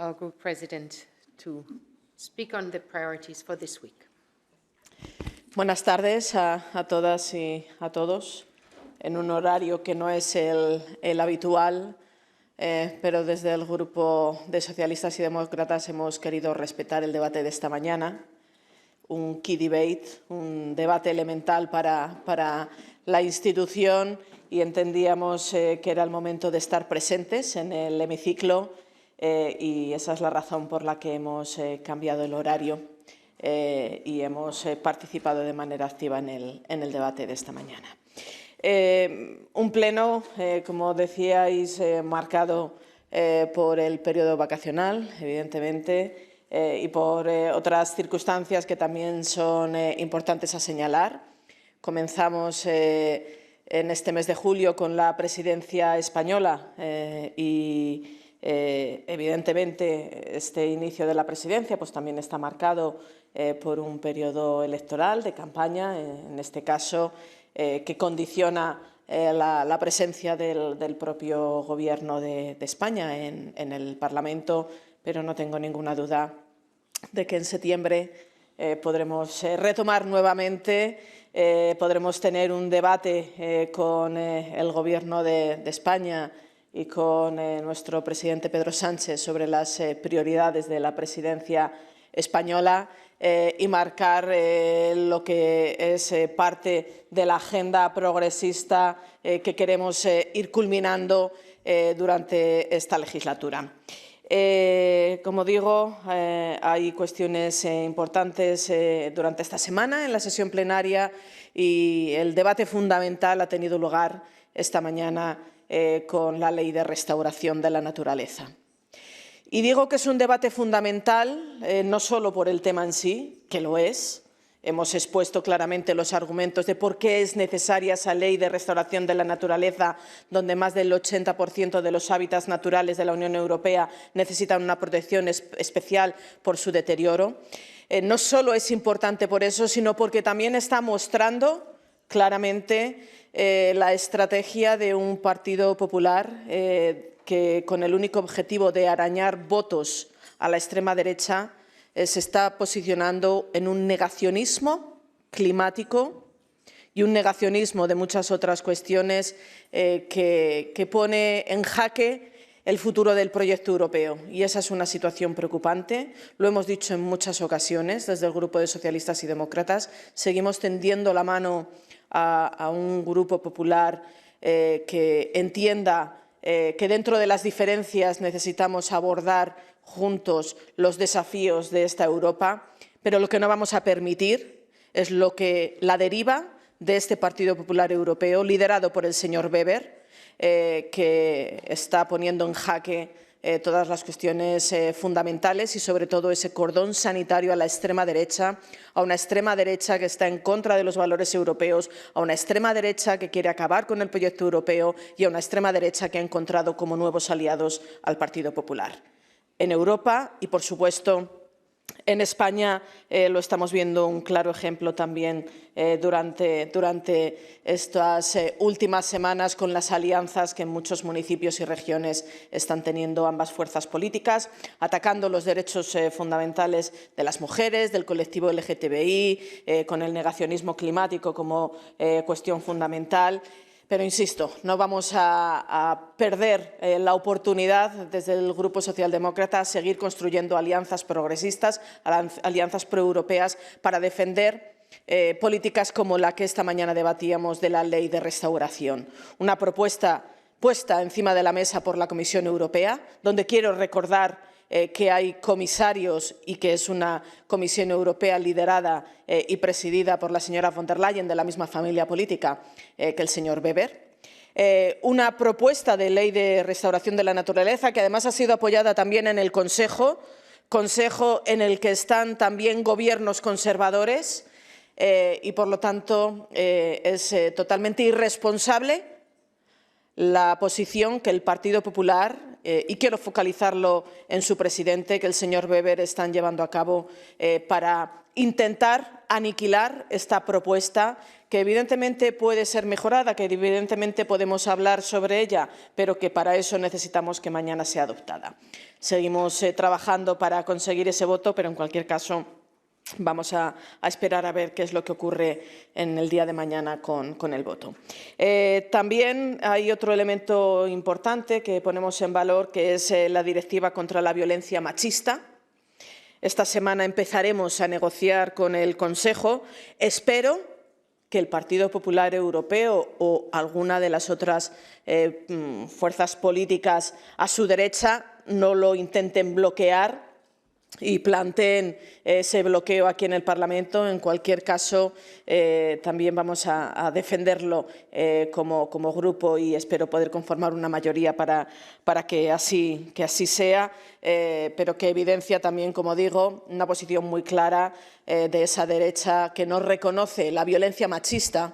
our Group President to speak on the priorities for this week. Buenas tardes a todas y a todos. En un horario que no es el habitual, pero desde el Grupo de Socialistas y Demócratas hemos querido respetar el debate de esta mañana. Un key debate, un debate elemental para la institución, y entendíamos que era el momento de estar presentes en el hemiciclo y esa es la razón por la que hemos cambiado el horario y hemos participado de manera activa en el debate de esta mañana. Un pleno, como decíais, marcado por el periodo vacacional, evidentemente, y por otras circunstancias que también son importantes a señalar. Comenzamos en este mes de julio con la presidencia española y evidentemente este inicio de la presidencia pues también está marcado por un periodo electoral de campaña, en este caso que condiciona la presencia del propio Gobierno de España en el Parlamento, pero no tengo ninguna duda de que en septiembre podremos retomar nuevamente, podremos tener un debate con el Gobierno de España y con nuestro presidente Pedro Sánchez sobre las prioridades de la presidencia española y marcar lo que es parte de la agenda progresista que queremos ir culminando durante esta legislatura. Como digo, hay cuestiones importantes durante esta semana en la sesión plenaria y el debate fundamental ha tenido lugar esta mañana con la Ley de Restauración de la Naturaleza. Y digo que es un debate fundamental no solo por el tema en sí, que lo es. Hemos expuesto claramente los argumentos de por qué es necesaria esa ley de restauración de la naturaleza, donde más del 80% de los hábitats naturales de la Unión Europea necesitan una protección especial por su deterioro. No solo es importante por eso, sino porque también está mostrando claramente la estrategia de un Partido Popular que, con el único objetivo de arañar votos a la extrema derecha, se está posicionando en un negacionismo climático y un negacionismo de muchas otras cuestiones que pone en jaque el futuro del proyecto europeo. Y esa es una situación preocupante. Lo hemos dicho en muchas ocasiones desde el Grupo de Socialistas y Demócratas. Seguimos tendiendo la mano a un Grupo Popular que entienda que dentro de las diferencias necesitamos abordar juntos los desafíos de esta Europa, pero lo que no vamos a permitir es la deriva de este Partido Popular Europeo, liderado por el señor Weber, que está poniendo en jaque todas las cuestiones fundamentales y sobre todo ese cordón sanitario a la extrema derecha, a una extrema derecha que está en contra de los valores europeos, a una extrema derecha que quiere acabar con el proyecto europeo y a una extrema derecha que ha encontrado como nuevos aliados al Partido Popular. En Europa y, por supuesto, en España lo estamos viendo un claro ejemplo también durante estas últimas semanas con las alianzas que en muchos municipios y regiones están teniendo ambas fuerzas políticas, atacando los derechos fundamentales de las mujeres, del colectivo LGTBI, con el negacionismo climático como cuestión fundamental. Pero, insisto, no vamos a perder la oportunidad desde el Grupo Socialdemócrata a seguir construyendo alianzas progresistas, alianzas proeuropeas para defender políticas como la que esta mañana debatíamos de la Ley de Restauración. Una propuesta puesta encima de la mesa por la Comisión Europea, donde quiero recordar que hay comisarios y que es una Comisión Europea liderada y presidida por la señora von der Leyen, de la misma familia política que el señor Weber. Una propuesta de ley de restauración de la naturaleza que además ha sido apoyada también en el Consejo en el que están también gobiernos conservadores y, por lo tanto, es totalmente irresponsable la posición que el Partido Popular y quiero focalizarlo en su presidente, que el señor Weber, están llevando a cabo para intentar aniquilar esta propuesta que evidentemente puede ser mejorada, que evidentemente podemos hablar sobre ella, pero que para eso necesitamos que mañana sea adoptada. Seguimos trabajando para conseguir ese voto, pero en cualquier caso vamos a esperar a ver qué es lo que ocurre en el día de mañana con el voto. También hay otro elemento importante que ponemos en valor, que es la Directiva contra la violencia machista. Esta semana empezaremos a negociar con el Consejo. Espero que el Partido Popular Europeo o alguna de las otras fuerzas políticas a su derecha no lo intenten bloquear y planteen ese bloqueo aquí en el Parlamento. En cualquier caso, también vamos a defenderlo como grupo y espero poder conformar una mayoría para que así sea, pero que evidencia también, como digo, una posición muy clara de esa derecha que no reconoce la violencia machista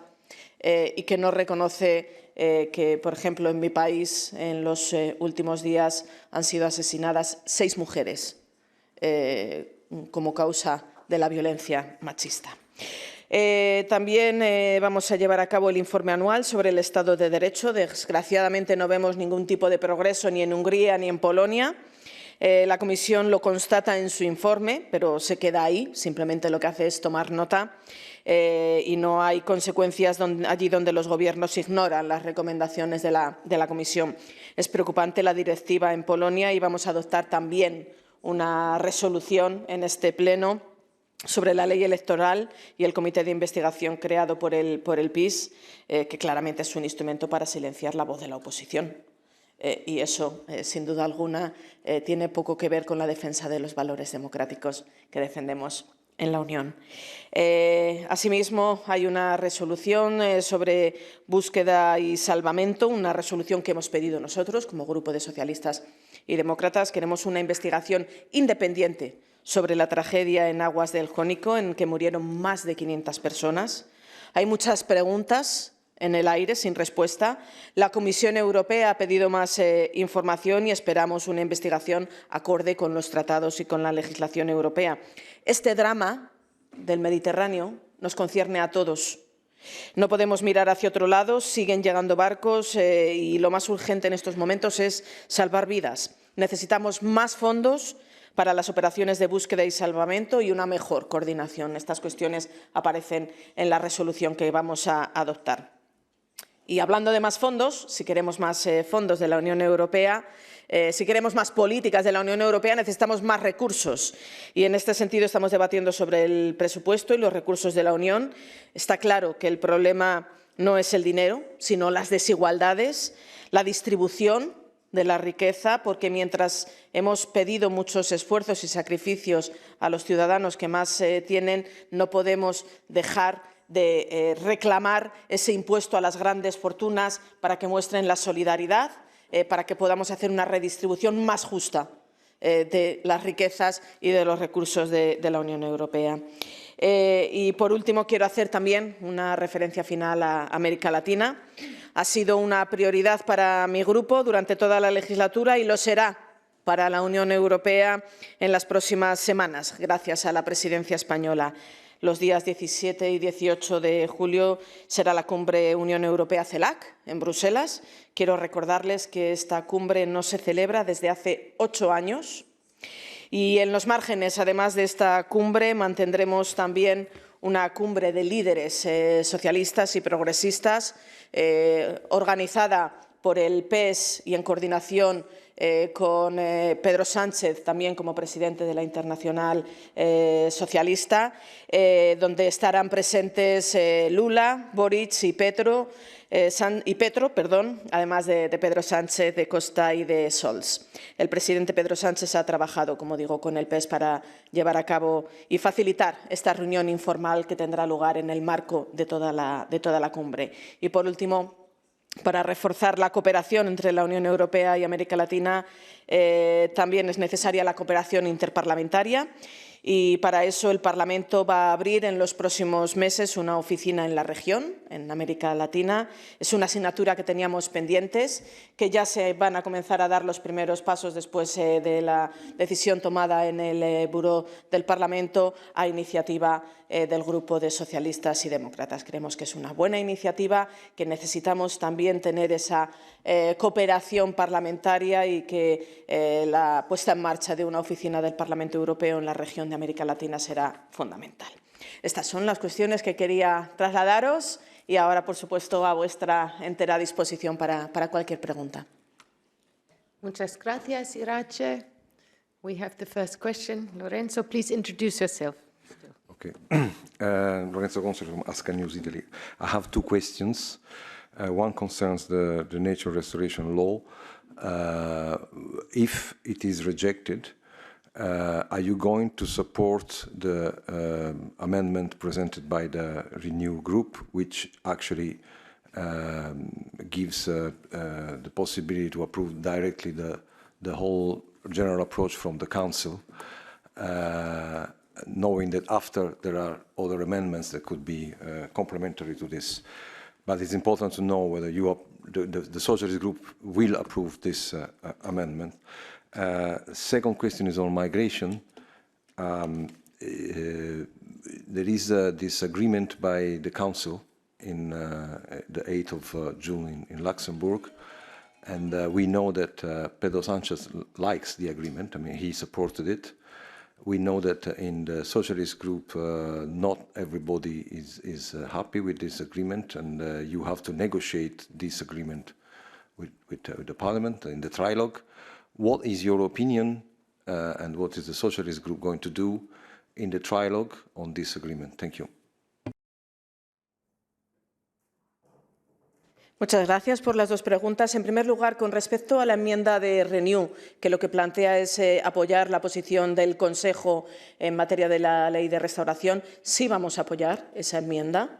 y que no reconoce que, por ejemplo, en mi país en los últimos días han sido asesinadas 6 mujeres. Como causa de la violencia machista. También vamos a llevar a cabo el informe anual sobre el Estado de Derecho. Desgraciadamente no vemos ningún tipo de progreso ni en Hungría ni en Polonia. La Comisión lo constata en su informe, pero se queda ahí, simplemente lo que hace es tomar nota y no hay consecuencias allí donde los gobiernos ignoran las recomendaciones de la Comisión. Es preocupante la directiva en Polonia y vamos a adoptar también una resolución en este Pleno sobre la ley electoral y el comité de investigación creado por el PiS, que claramente es un instrumento para silenciar la voz de la oposición. Y eso, sin duda alguna, tiene poco que ver con la defensa de los valores democráticos que defendemos en la Unión. Asimismo, hay una resolución sobre búsqueda y salvamento, una resolución que hemos pedido nosotros como Grupo de Socialistas y Demócratas. Queremos una investigación independiente sobre la tragedia en aguas del Jónico, en que murieron más de 500 personas. Hay muchas preguntas en el aire sin respuesta. La Comisión Europea ha pedido más información y esperamos una investigación acorde con los tratados y con la legislación europea. Este drama del Mediterráneo nos concierne a todos. No podemos mirar hacia otro lado, siguen llegando barcos y lo más urgente en estos momentos es salvar vidas. Necesitamos más fondos para las operaciones de búsqueda y salvamento y una mejor coordinación. Estas cuestiones aparecen en la resolución que vamos a adoptar. Y hablando de más fondos, si queremos más fondos de la Unión Europea, si queremos más políticas de la Unión Europea, necesitamos más recursos. Y en este sentido estamos debatiendo sobre el presupuesto y los recursos de la Unión. Está claro que el problema no es el dinero, sino las desigualdades, la distribución de la riqueza, porque mientras hemos pedido muchos esfuerzos y sacrificios a los ciudadanos que más tienen, no podemos dejar de reclamar ese impuesto a las grandes fortunas para que muestren la solidaridad, para que podamos hacer una redistribución más justa de las riquezas y de los recursos de la Unión Europea. Y, por último, quiero hacer también una referencia final a América Latina. Ha sido una prioridad para mi grupo durante toda la legislatura y lo será para la Unión Europea en las próximas semanas, gracias a la presidencia española. Los días 17 y 18 de julio será la cumbre Unión Europea-CELAC en Bruselas. Quiero recordarles que esta cumbre no se celebra desde hace 8 años. Y en los márgenes, además de esta cumbre, mantendremos también una cumbre de líderes socialistas y progresistas organizada por el PES y en coordinación con Pedro Sánchez, también como presidente de la Internacional Socialista, donde estarán presentes Lula, Boric y Petro, además de Pedro Sánchez, de Costa y de Scholz. El presidente Pedro Sánchez ha trabajado, como digo, con el PES para llevar a cabo y facilitar esta reunión informal que tendrá lugar en el marco de toda la cumbre. Y, por último, para reforzar la cooperación entre la Unión Europea y América Latina, también es necesaria la cooperación interparlamentaria y para eso el Parlamento va a abrir en los próximos meses una oficina en la región, en América Latina. Es una asignatura que teníamos pendientes, que ya se van a comenzar a dar los primeros pasos después de la decisión tomada en el Buró del Parlamento a iniciativa del Grupo de Socialistas y Demócratas. Creemos que es una buena iniciativa, que necesitamos también tener esa cooperación parlamentaria y que la puesta en marcha de una oficina del Parlamento Europeo en la región de América Latina será fundamental. Estas son las cuestiones que quería trasladaros y ahora, por supuesto, a vuestra entera disposición para cualquier pregunta. Muchas gracias, Irache. We have the first question. Lorenzo, please introduce yourself. Okay. Lorenzo Gonzalo from Asca News Italy. I have two questions. One concerns the nature restoration law. If it is rejected, are you going to support the amendment presented by the Renew group, which actually gives the possibility to approve directly the whole general approach from the Council, knowing that after there are other amendments that could be complementary to this? But it's important to know whether the Socialist Group will approve this amendment. Second question is on migration. There is this agreement by the Council in the 8th of June in Luxembourg, and we know that Pedro Sanchez likes the agreement. I mean, he supported it. We know that in the Socialist Group, not everybody is happy with this agreement, and you have to negotiate this agreement with the Parliament in the trilogue. What is your opinion, and what is the Socialist Group going to do in the trilogue on this agreement? Thank you. Muchas gracias por las dos preguntas. En primer lugar, con respecto a la enmienda de Renew, que lo que plantea es apoyar la posición del Consejo en materia de la ley de restauración, sí vamos a apoyar esa enmienda.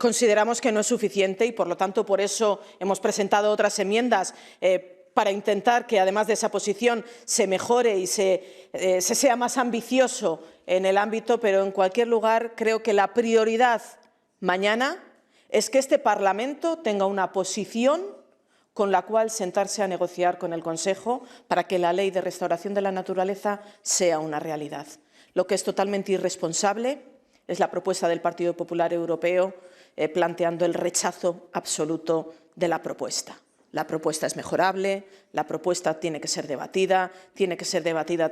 Consideramos que no es suficiente y, por lo tanto, por eso hemos presentado otras enmiendas para intentar que, además de esa posición, se mejore y se sea más ambicioso en el ámbito, pero, en cualquier lugar, creo que la prioridad mañana es que este Parlamento tenga una posición con la cual sentarse a negociar con el Consejo para que la ley de restauración de la naturaleza sea una realidad. Lo que es totalmente irresponsable es la propuesta del Partido Popular Europeo planteando el rechazo absoluto de la propuesta. La propuesta es mejorable, la propuesta tiene que ser debatida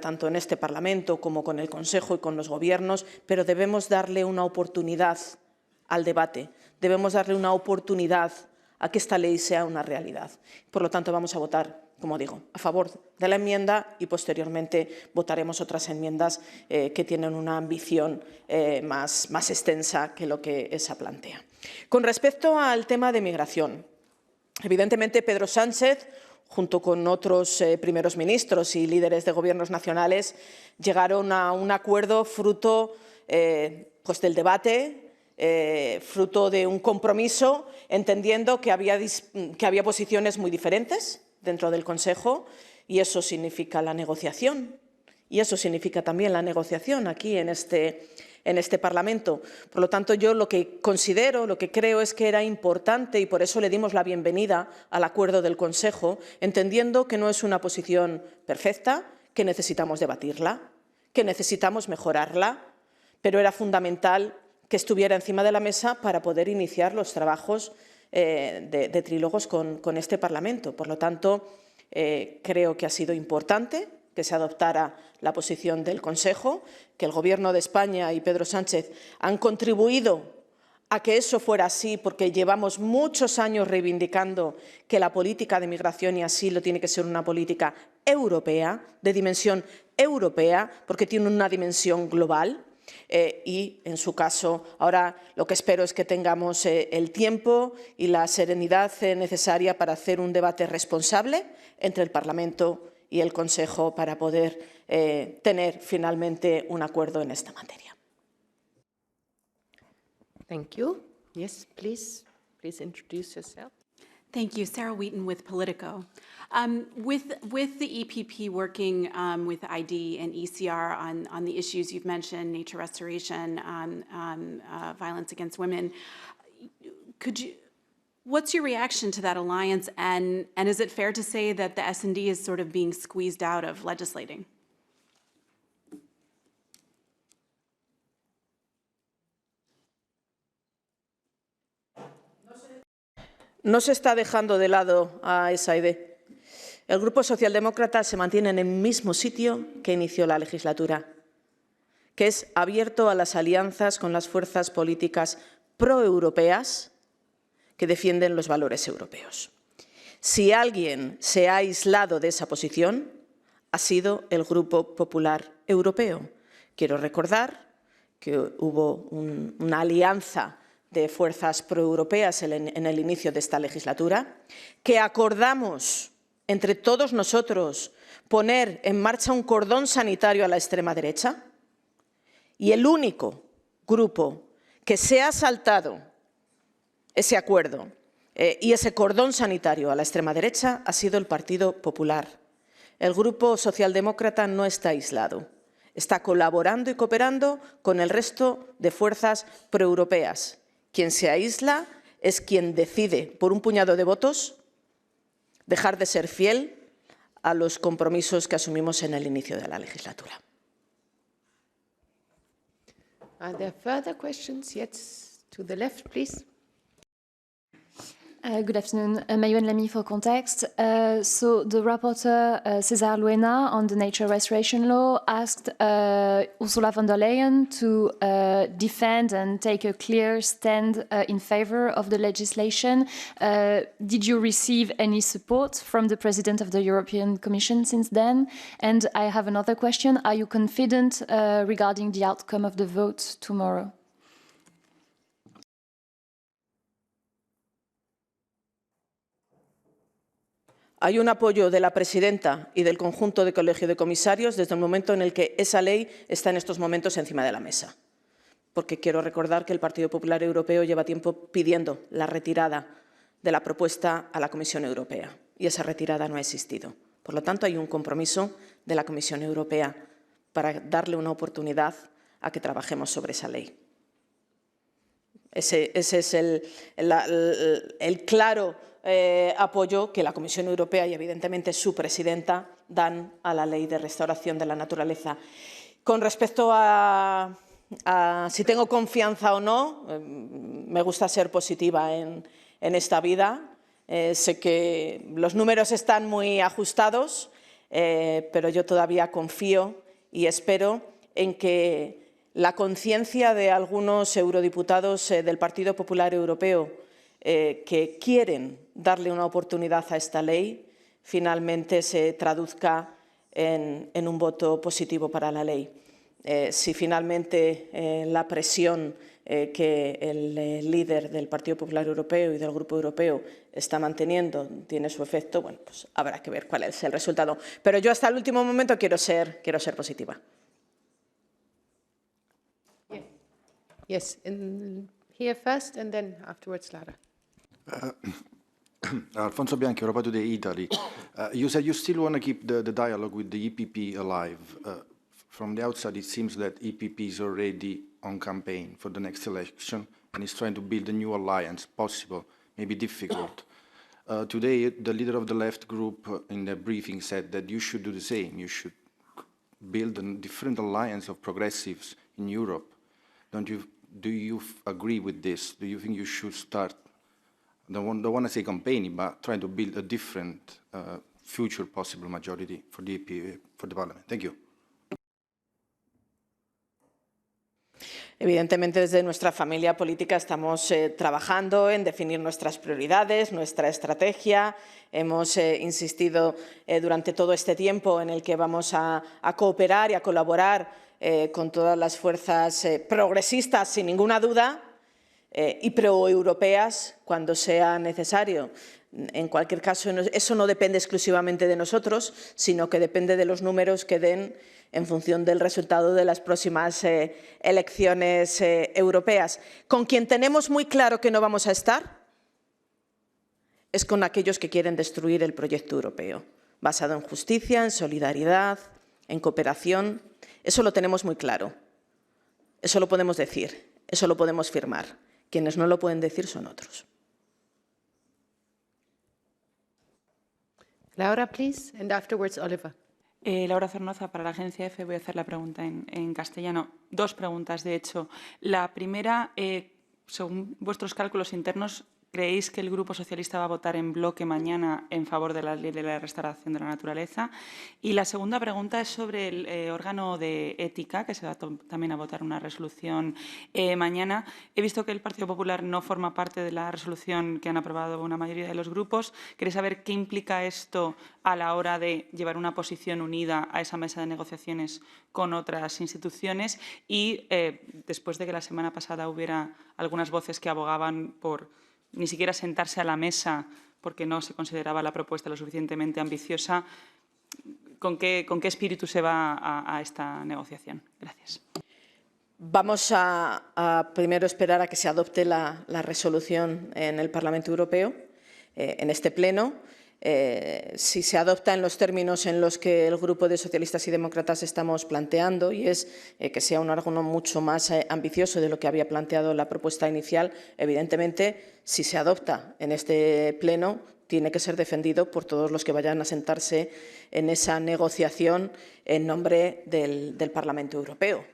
tanto en este Parlamento como con el Consejo y con los Gobiernos, pero debemos darle una oportunidad al debate, debemos darle una oportunidad a que esta ley sea una realidad. Por lo tanto, vamos a votar, como digo, a favor de la enmienda y posteriormente votaremos otras enmiendas que tienen una ambición más extensa que lo que esa plantea. Con respecto al tema de migración, evidentemente Pedro Sánchez, junto con otros primeros ministros y líderes de gobiernos nacionales, llegaron a un acuerdo fruto del debate, fruto de un compromiso, entendiendo que había posiciones muy diferentes dentro del Consejo, y eso significa la negociación, y eso significa también la negociación aquí en este Parlamento. Por lo tanto, yo lo que considero, lo que creo es que era importante, y por eso le dimos la bienvenida al acuerdo del Consejo, entendiendo que no es una posición perfecta, que necesitamos debatirla, que necesitamos mejorarla, pero era fundamental que estuviera encima de la mesa para poder iniciar los trabajos de trílogos con este Parlamento. Por lo tanto, creo que ha sido importante que se adoptara la posición del Consejo, que el Gobierno de España y Pedro Sánchez han contribuido a que eso fuera así, porque llevamos muchos años reivindicando que la política de migración y asilo tiene que ser una política europea, de dimensión europea, porque tiene una dimensión global. Y, en su caso, ahora lo que espero es que tengamos el tiempo y la serenidad necesaria para hacer un debate responsable entre el Parlamento y el Consejo para poder tener finalmente un acuerdo en esta materia. Thank you. Yes, please introduce yourself. Thank you. Sarah Wheaton with Politico. With the EPP working with ID and ECR on the issues you've mentioned, nature restoration, violence against women, what's your reaction to that alliance, and is it fair to say that the S&D is sort of being squeezed out of legislating? No se está dejando de lado a SAID. El Grupo Socialdemócrata se mantiene en el mismo sitio que inició la legislatura, que es abierto a las alianzas con las fuerzas políticas proeuropeas que defienden los valores europeos. Si alguien se ha aislado de esa posición, ha sido el Grupo Popular Europeo. Quiero recordar que hubo una alianza de fuerzas proeuropeas en el inicio de esta legislatura, que acordamos entre todos nosotros poner en marcha un cordón sanitario a la extrema derecha, y el único grupo que se ha saltado ese acuerdo y ese cordón sanitario a la extrema derecha ha sido el Partido Popular. El Grupo Socialdemócrata no está aislado, está colaborando y cooperando con el resto de fuerzas proeuropeas. Quien se aísla es quien decide, por un puñado de votos, dejar de ser fiel a los compromisos que asumimos en el inicio de la legislatura. Are there further questions? Yes, to the left, please. Good afternoon, Mayouen Lamy for Context. So the rapporteur, César Luena, on the nature restoration law, asked Ursula von der Leyen to defend and take a clear stand in favor of the legislation. Did you receive any support from the President of the European Commission since then? And I have another question. Are you confident regarding the outcome of the vote tomorrow? Hay un apoyo de la presidenta y del conjunto del Colegio de Comisarios desde el momento en el que esa ley está en estos momentos encima de la mesa. Porque quiero recordar que el Partido Popular Europeo lleva tiempo pidiendo la retirada de la propuesta a la Comisión Europea y esa retirada no ha existido. Por lo tanto, hay un compromiso de la Comisión Europea para darle una oportunidad a que trabajemos sobre esa ley. Ese es el claro apoyo que la Comisión Europea y, evidentemente, su presidenta dan a la Ley de Restauración de la Naturaleza. Con respecto a si tengo confianza o no, me gusta ser positiva en esta vida. Sé que los números están muy ajustados, pero yo todavía confío y espero en que la conciencia de algunos eurodiputados del Partido Popular Europeo que quieren darle una oportunidad a esta ley, finalmente se traduzca en un voto positivo para la ley. Si finalmente la presión que el líder del Partido Popular Europeo y del Grupo Europeo está manteniendo tiene su efecto, bueno, pues habrá que ver cuál es el resultado. Pero yo hasta el último momento quiero ser positiva. Yes, here first and then afterwards Lara. Alfonso Bianchi, Europa Today, Italy. You said you still want to keep the dialogue with the EPP alive. From the outside, it seems that EPP is already on campaign for the next election and is trying to build a new alliance, possible, maybe difficult. Today, the leader of the left group in the briefing said that you should do the same. You should build a different alliance of progressives in Europe. Do you agree with this? Do you think you should start, don't want to say campaigning, but trying to build a different future possible majority for the EP, for the Parliament? Thank you. Evidentemente, desde nuestra familia política estamos trabajando en definir nuestras prioridades, nuestra estrategia. Hemos insistido durante todo este tiempo en el que vamos a cooperar y a colaborar con todas las fuerzas progresistas, sin ninguna duda, y proeuropeas cuando sea necesario. En cualquier caso, eso no depende exclusivamente de nosotros, sino que depende de los números que den en función del resultado de las próximas elecciones europeas. Con quien tenemos muy claro que no vamos a estar es con aquellos que quieren destruir el proyecto europeo, basado en justicia, en solidaridad, en cooperación. Eso lo tenemos muy claro. Eso lo podemos decir, eso lo podemos firmar. Quienes no lo pueden decir son otros. Laura, please, and afterwards Oliver. Laura Zornoza, para la agencia EFE. Voy a hacer la pregunta en castellano. Dos preguntas, de hecho. La primera, según vuestros cálculos internos, ¿creéis que el Grupo Socialista va a votar en bloque mañana en favor de la ley de la restauración de la naturaleza? Y la segunda pregunta es sobre el órgano de ética, que se va también a votar una resolución mañana. He visto que el Partido Popular no forma parte de la resolución que han aprobado una mayoría de los grupos. Quería saber qué implica esto a la hora de llevar una posición unida a esa mesa de negociaciones con otras instituciones y después de que la semana pasada hubiera algunas voces que abogaban por ni siquiera sentarse a la mesa porque no se consideraba la propuesta lo suficientemente ambiciosa. ¿Con qué espíritu se va a esta negociación? Gracias. Vamos a primero esperar a que se adopte la resolución en el Parlamento Europeo, en este Pleno. Si se adopta en los términos en los que el Grupo de Socialistas y Demócratas estamos planteando, y es que sea un órgano mucho más ambicioso de lo que había planteado la propuesta inicial, evidentemente, si se adopta en este Pleno, tiene que ser defendido por todos los que vayan a sentarse en esa negociación en nombre del Parlamento Europeo.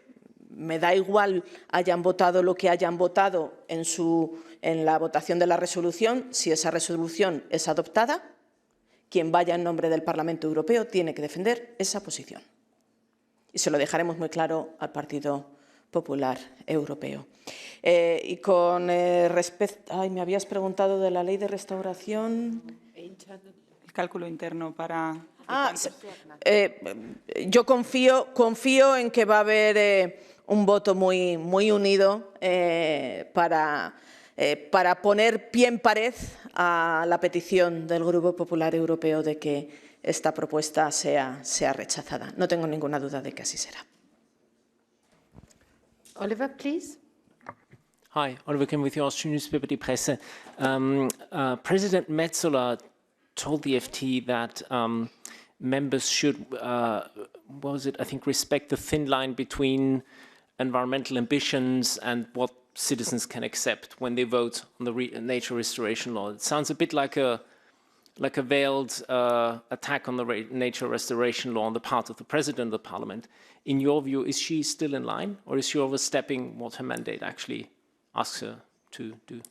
Me da igual hayan votado lo que hayan votado en la votación de la resolución, si esa resolución es adoptada. Quien vaya en nombre del Parlamento Europeo tiene que defender esa posición. Y se lo dejaremos muy claro al Partido Popular Europeo. Y con respecto... me habías preguntado de la ley de restauración. El cálculo interno para... Yo confío en que va a haber un voto muy unido para poner pie en pared a la petición del Grupo Popular Europeo de que esta propuesta sea rechazada. No tengo ninguna duda de que así será. Oliver, please. Hi, Oliver Kim with the Austrian newspaper Die Presse. President Metsola told the FT that members should, I think, respect the thin line between environmental ambitions and what citizens can accept when they vote on the nature restoration law. It sounds a bit like a veiled attack on the nature restoration law on the part of the President of the Parliament. In your view, is she still in line, or is she overstepping what her mandate actually asks her to do?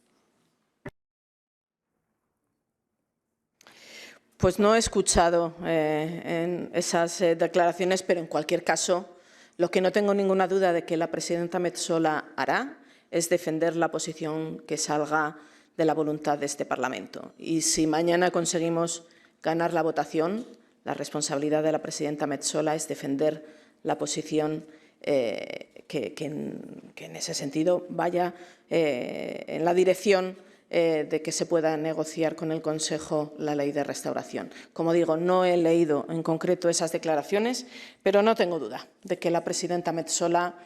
Pues no he escuchado en esas declaraciones, pero en cualquier caso, lo que no tengo ninguna duda de que la presidenta Metsola hará es defender la posición que salga de la voluntad de este Parlamento. Y si mañana conseguimos ganar la votación, la responsabilidad de la presidenta Metsola es defender la posición que en ese sentido vaya en la dirección de que se pueda negociar con el Consejo la ley de restauración. Como digo, no he leído en concreto esas declaraciones, pero no tengo duda de que la presidenta Metsola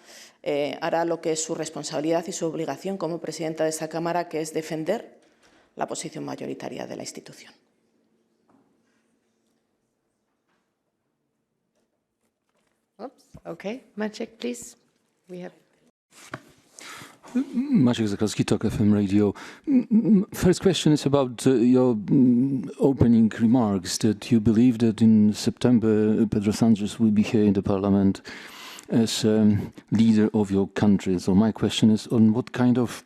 hará lo que es su responsabilidad y su obligación como presidenta de esta Cámara, que es defender la posición mayoritaria de la institución. Oops. Okay, Maciek, please. We have... Maciek Zakowski, Talk FM Radio. First question is about your opening remarks, that you believe that in September Pedro Sánchez will be here in the Parliament as leader of your country. So my question is, on what kind of,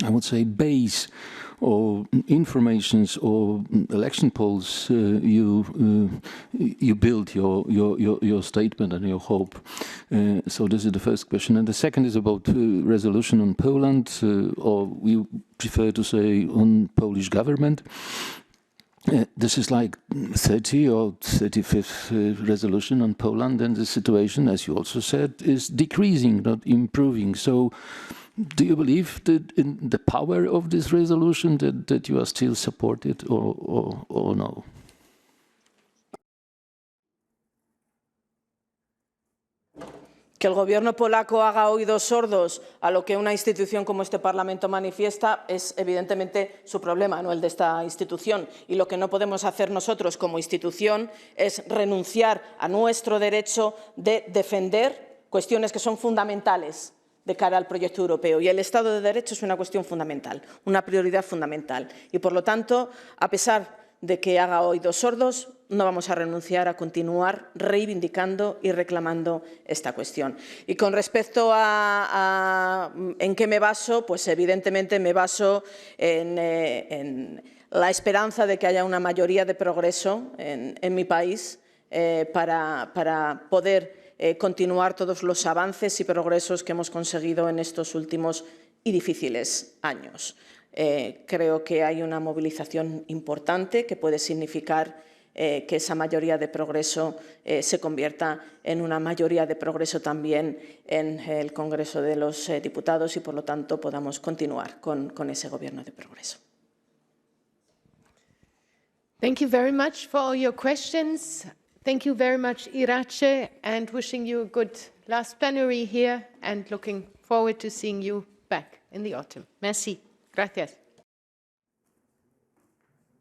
I would say, base or informations or election polls you build your statement and your hope. So this is the first question. And the second is about resolution on Poland, or we prefer to say on Polish government. This is like 30 or 35th resolution on Poland, and the situation, as you also said, is decreasing, not improving. So do you believe that in the power of this resolution that you are still supported or no? Que el Gobierno polaco haga oídos sordos a lo que una institución como este Parlamento manifiesta es evidentemente su problema, no el de esta institución. Y lo que no podemos hacer nosotros como institución es renunciar a nuestro derecho de defender cuestiones que son fundamentales de cara al proyecto europeo. Y el Estado de Derecho es una cuestión fundamental, una prioridad fundamental. Y, por lo tanto, a pesar de que haga oídos sordos, no vamos a renunciar a continuar reivindicando y reclamando esta cuestión. Y con respecto a en qué me baso, pues evidentemente me baso en la esperanza de que haya una mayoría de progreso en mi país para poder continuar todos los avances y progresos que hemos conseguido en estos últimos y difíciles años. Creo que hay una movilización importante que puede significar que esa mayoría de progreso se convierta en una mayoría de progreso también en el Congreso de los Diputados y, por lo tanto, podamos continuar con ese gobierno de progreso. Thank you very much for all your questions. Thank you very much, Irache, and wishing you a good last plenary here and looking forward to seeing you back in the autumn. Merci. Gracias.